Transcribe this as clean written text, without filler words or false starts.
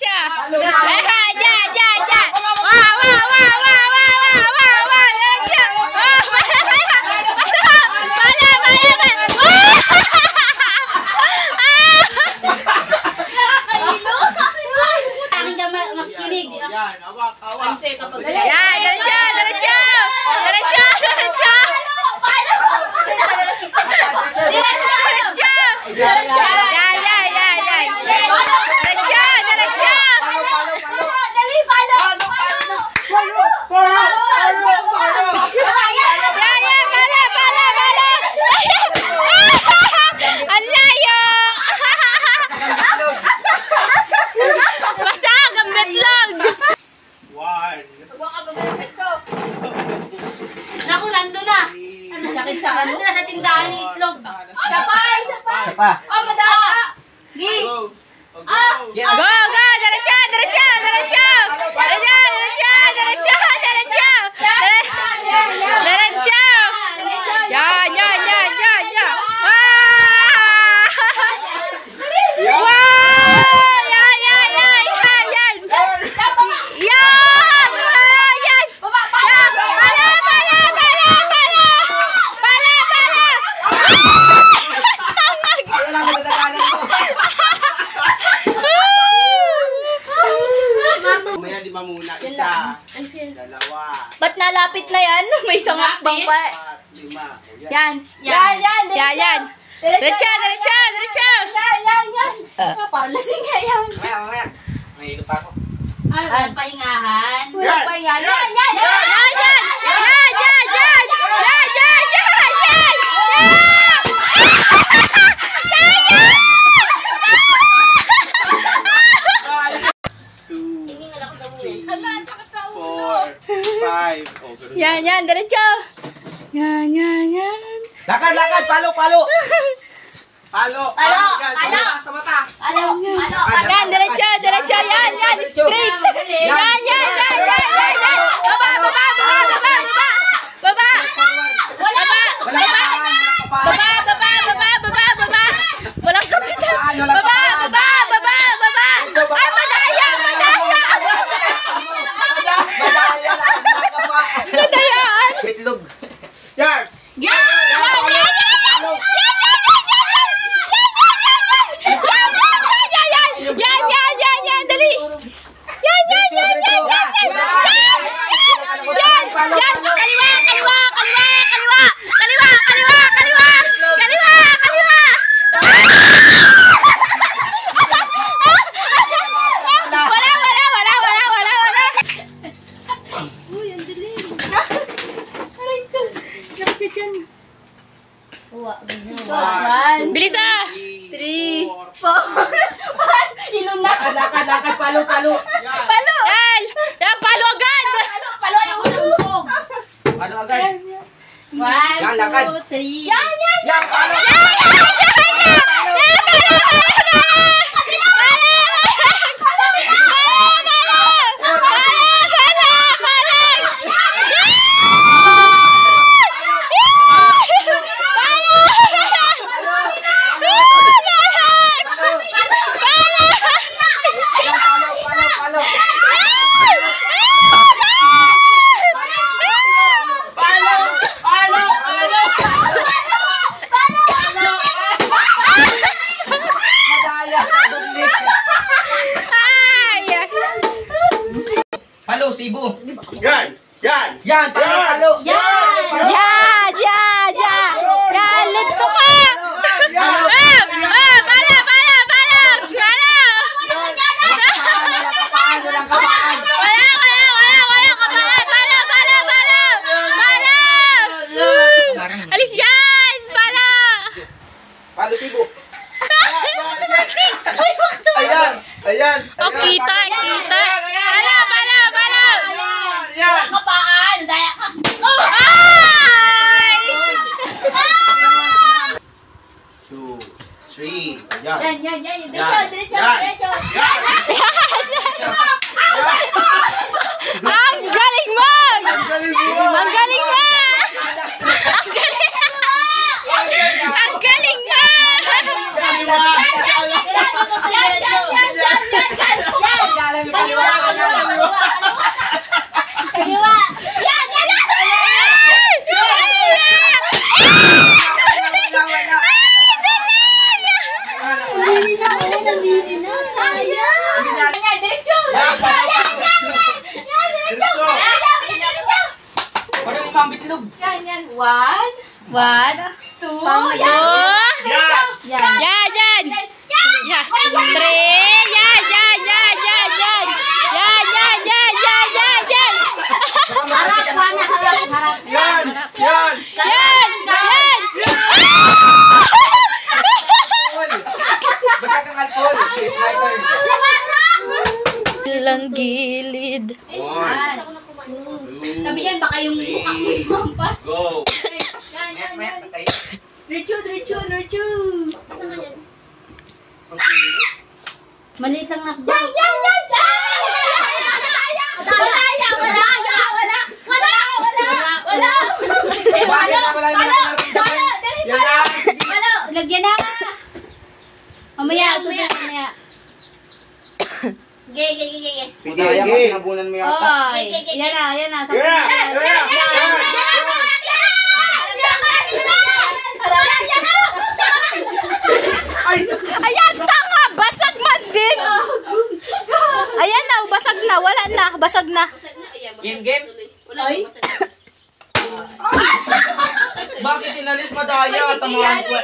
diretso. Yan, yan. Wow. Diretso. Nandun na sa tindahan yung itlog. Isa pa. Oh, madama. Gi. Go. Diretso. Yan. Muna, isa, dalawa. Ba't nalapit na yan? May sangakbang pa. 5, 6. Yan. Diretso. Yan. Parang lasing nga yan. Mamaya. May hilo pa ako. Walang pahingahan. Yan. Yan, diretso. Yan. Lakad, palo. Sa mata. Yan, diretso. Yan, straight. Yan. Baba. Walang kapitan. Baba. Ay, madaya. Madayaan. Itlog. Yan. Yan, dali. Yan. Bilis ah! 3, 4, ilong na. Lakad, palo. Palo. Yan, palo agad! Palo yung ulong. Palo agad. 1, Yan, lakad. 2, 3. Yan. Yan, palo. Palo, Cebu. Yan, palo. Yan. Lito ka. Walang kapaan. Alis yan! Palo, Cebu. Ayan. Oh, kita. Yan. Kapaan. Daya ka. Ay! 2, 3. Yan. Diretso. Ang galing mo! Ang galing mo! 1, 2, Yan! yan. Yan. Yan. 3, yan. Harap, Juana, harap. Yan! Yan! Yan. Basta kang alcohol. Lang gilid. 1, 2, Sabi yan, baka yung mukha ko lumampas. go! Yan. Richard. Saan ka yan? Maliit lang na. Yan! Wala! Bakit na wala yung naramdaman? Yan na! Lagyan na! Mamaya. Ge. Sige, sige! Oy, yan na. Yan na! Ayan, tanga! Basag man din! Ayan na, basag na. Wala na, basag na. In-game? Ay? Bakit inalis madaya? Tamahan ko.